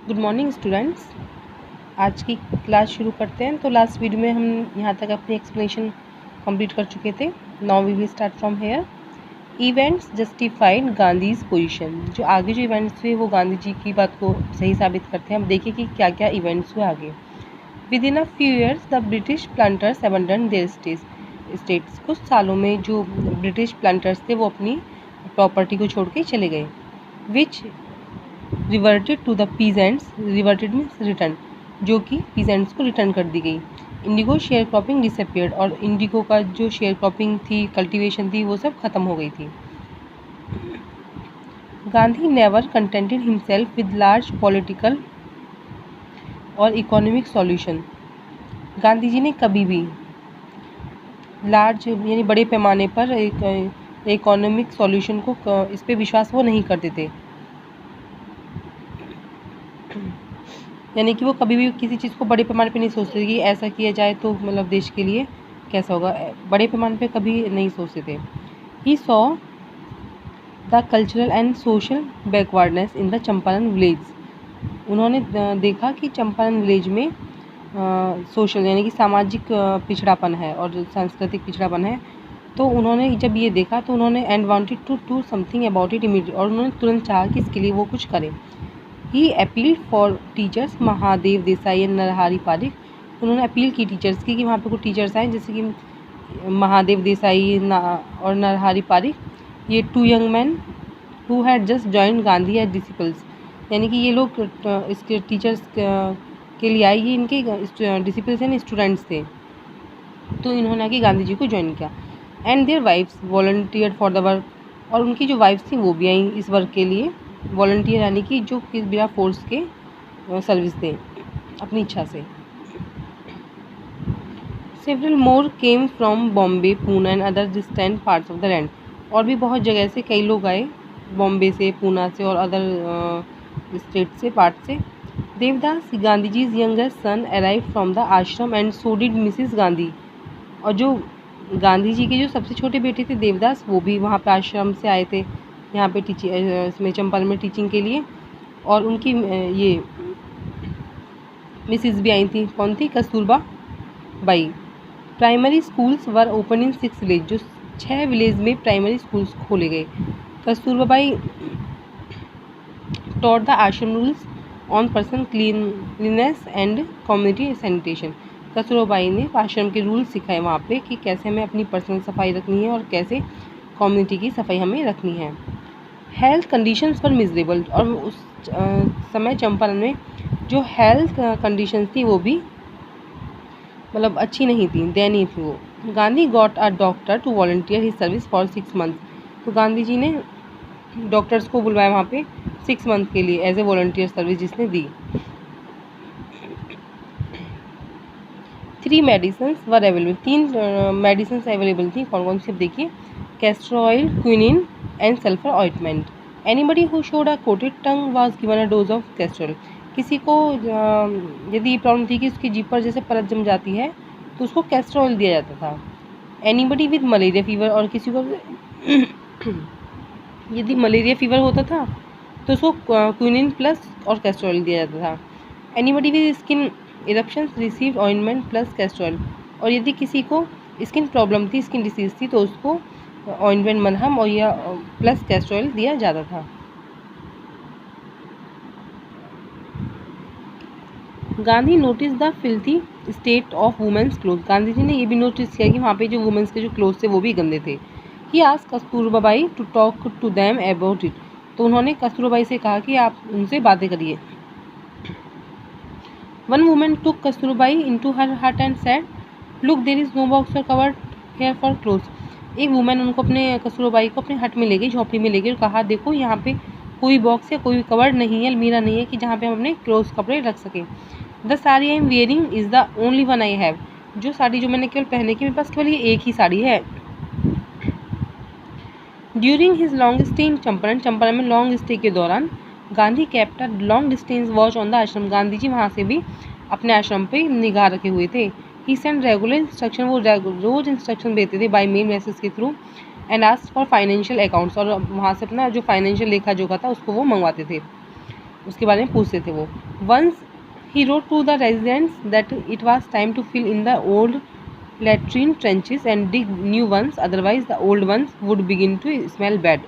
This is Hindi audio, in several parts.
Good morning students. आज की क्लास शुरू करते हैं। तो लास्ट वीडियो में हम यहाँ तक अपनी एक्सप्लेनेशन कंप्लीट कर चुके थे। Now we will start from here. Events justified Gandhi's position. जो आगे जो इवेंट्स हुए वो गांधी जी की बात को सही साबित करते हैं। हम देखिए कि क्या क्या इवेंट्स हुए आगे। Within a few years the British planters abandon their states. कुछ सालों में जो ब्रिटिश प्लांटर्स थे वो अपनी प्रॉपर्टी को छोड़ के चले गए। Which reverted to the peasants. Reverted means return, जो कि पीजेंट्स को रिटर्न कर दी गई। Indigo share cropping disappeared. और इंडिगो का जो शेयर क्रॉपिंग थी, कल्टीवेशन थी, वो सब खत्म हो गई थी। Gandhi never contented himself with large political और इकोनॉमिक सॉल्यूशन। गांधी जी ने कभी भी लार्ज यानी बड़े पैमाने पर एक इकोनॉमिक सॉल्यूशन को इस पे विश्वास वो नहीं करते थे। यानी कि वो कभी भी किसी चीज़ को बड़े पैमाने पे नहीं सोचते थे कि ऐसा किया जाए तो मतलब देश के लिए कैसा होगा। बड़े पैमाने पे कभी नहीं सोचते थे। He saw the cultural and social backwardness in the Champaran village. उन्होंने देखा कि चंपारण विलेज में सोशल यानी कि सामाजिक पिछड़ापन है और सांस्कृतिक पिछड़ापन है। तो उन्होंने जब ये देखा तो उन्होंने and wanted to do something about it immediate. और उन्होंने तुरंत चाहा कि इसके लिए वो कुछ करें। He appeal for teachers Mahadev Desai and Narhari Parikh. उन्होंने अपील की टीचर्स की कि वहाँ पे कुछ टीचर्स आए जैसे कि महादेव देसाई और नरहरि पारिक। ये 2 young man who had just joined Gandhi as disciples. यानी कि ये लोग इसके टीचर्स के लिए आए। ये इनके डिसिपल्स यानी स्टूडेंट्स थे। तो इन्होंने आके गांधी जी को ज्वाइन किया। And their wives volunteered for the work. और उनकी जो वाइफ्स थी वो भी आई इस वर्क के लिए। वॉलंटियर यानी कि जो किस बिना फोर्स के सर्विस दें अपनी इच्छा से। Several more came from Bombay, Poona and other distant parts of the land. और भी बहुत जगह से कई लोग आए, बॉम्बे से, पूना से और अदर स्टेट से, पार्ट से। Devdas Gandhi ji's youngest son arrive from the ashram and so did Mrs Gandhi. और जो गांधी जी के जो सबसे छोटे बेटे थे देवदास, वो भी वहाँ पे आश्रम से आए थे यहाँ पे इसमें चंपारण में टीचिंग के लिए। और उनकी ये मिसिस भी आई थी। कौन थी? Kasturba by. Primary schools were open in 6 village. जो 6 विलेज में प्राइमरी स्कूल्स खोले गए। कस्तूरबा बाई टॉट द आश्रम rules on person cleanliness and community sanitation. Kasturba by ने आश्रम के रूल्स सिखाए वहाँ पे कि कैसे हमें अपनी पर्सनल सफाई रखनी है और कैसे कम्युनिटी की सफाई हमें रखनी है। हेल्थ कंडीशंस पर मिजरेबल। और उस समय चंपारण में जो हेल्थ कंडीशंस थी वो भी मतलब अच्छी नहीं थी, दयनीय थी वो। Gandhi got a doctor to volunteer his service for 6 months. तो गांधी जी ने डॉक्टर्स को बुलवाया वहाँ पे 6 मंथ के लिए एज ए वॉलंटियर सर्विस जिसने दी। 3 मेडिसिन्स वर अवेलेबल। 3 मेडिसिन्स अवेलेबल थी। कौन कौन सी? अब देखिए, castor oil, quinine and sulphur ointment. Anybody who showed a coated tongue was given a dose of castor. किसी को यदि ये प्रॉब्लम थी कि उसकी जीभ पर जैसे परत जम जाती है तो उसको कैस्टर ऑयल दिया जाता था। Anybody with malaria fever. और किसी को यदि मलेरिया फीवर होता था तो उसको क्विनिन प्लस और कैस्टर ऑयल दिया जाता था। Anybody with skin eruptions received ointment plus castor oil. और यदि किसी को स्किन प्रॉब्लम थी, स्किन डिसीज थी, तो उसको ऑइंटमेंट मलहम और या प्लस कैस्टर ऑयल दिया जाता था। Gandhi notice the filthy state of women's cloth. Gandhi ji ने ये भी नोटिस किया कि वहाँ पे जो वुमेंस के जो क्लोथ थे वो भी गंदे थे। He asked Kasturba Bai to talk to them about it. तो उन्होंने कस्तूरबा बाई से कहा कि आप उनसे बातें करिए। One women took Kasturba Bai into her hut and said, look there is no box or cupboard here for clothes. एक वुमेन उनको अपने कस्तूरबा बाई को अपने हट में ले गई, झोपड़ी में ले गई और कहा, देखो यहाँ पे कोई बॉक्स या कोई कवर्ड नहीं है, अलमीरा नहीं है कि जहाँ पे हम अपने क्लोथ्स कपड़े रख सकें। The sari I am wearing is the only one I have. जो साड़ी जो मैंने केवल पहने की, मेरे पास केवल ये एक ही साड़ी है। During his long stay in Champaran. Champaran में लॉन्ग स्टे के दौरान Gandhi kept a long distance watch on the आश्रम। गांधी जी वहाँ से भी अपने आश्रम पे निगाह रखे हुए थे। ही सेंड रेगुलर इंस्ट्रक्शन। वो रोज इंस्ट्रक्शन देते थे बाई मेल मैसेज के through. And ask for financial accounts. और वहाँ से अपना जो फाइनेंशियल लेखा जोखा था उसको वो मंगवाते थे। उसके बारे में पूछते थे वो। Once he wrote to the residents that it was time to fill in the old latrine trenches and dig new ones, otherwise the old ones would begin to smell bad।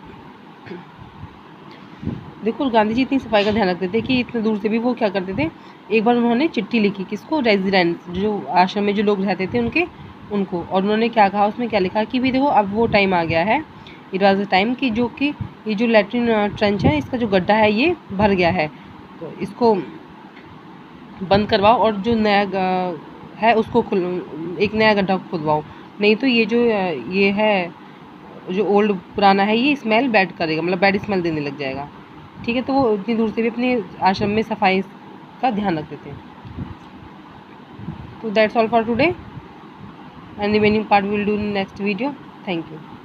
देखो गांधी जी इतनी सफाई का ध्यान रखते थे कि इतने दूर से भी वो क्या करते थे, एक बार उन्होंने चिट्ठी लिखी किसको, रेजिडेंट्स जो आश्रम में जो लोग रहते थे उनको, और उन्होंने क्या कहा उसमें, क्या लिखा कि भी देखो अब वो टाइम आ गया है, इट वॉज द टाइम कि ये जो लेट्रिन ट्रेंच है इसका जो गड्ढा है ये भर गया है, तो इसको बंद करवाओ और जो नया है उसको एक नया गड्ढा खुदवाओ, नहीं तो ये है जो ओल्ड पुराना है ये स्मेल बैड करेगा, मतलब बैड स्मेल देने लग जाएगा। ठीक है, तो वो इतनी दूर से भी अपने आश्रम में सफाई का ध्यान रखते थे। तो that's all for today and remaining part will do in next video. Thank you.